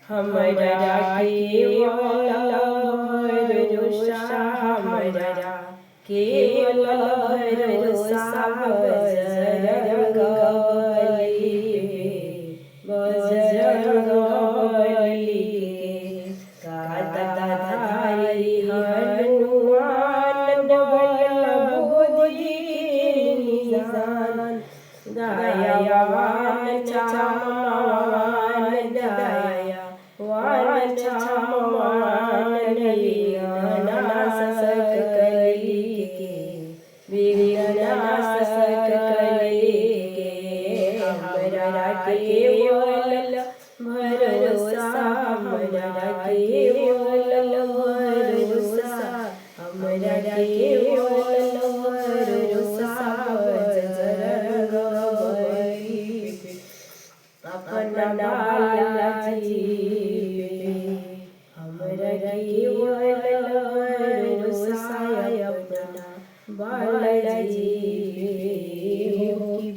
हमरा केवल भरोसा हमरा केवल भरोसा बजरंग बली गदाधारी हनुमान बल बुद्धि निदान दयावान क्षमावान दयावान क्षमावान विघ्ननाशक कलिके विघ्ननाशक कलिके हमरा केवल भरोसा हमरा केवल भरोसा हमरा केवल भरोसा बजरंग बली अपना बालाजी हमरा केवल भरोसा अपना बालाजी हो कि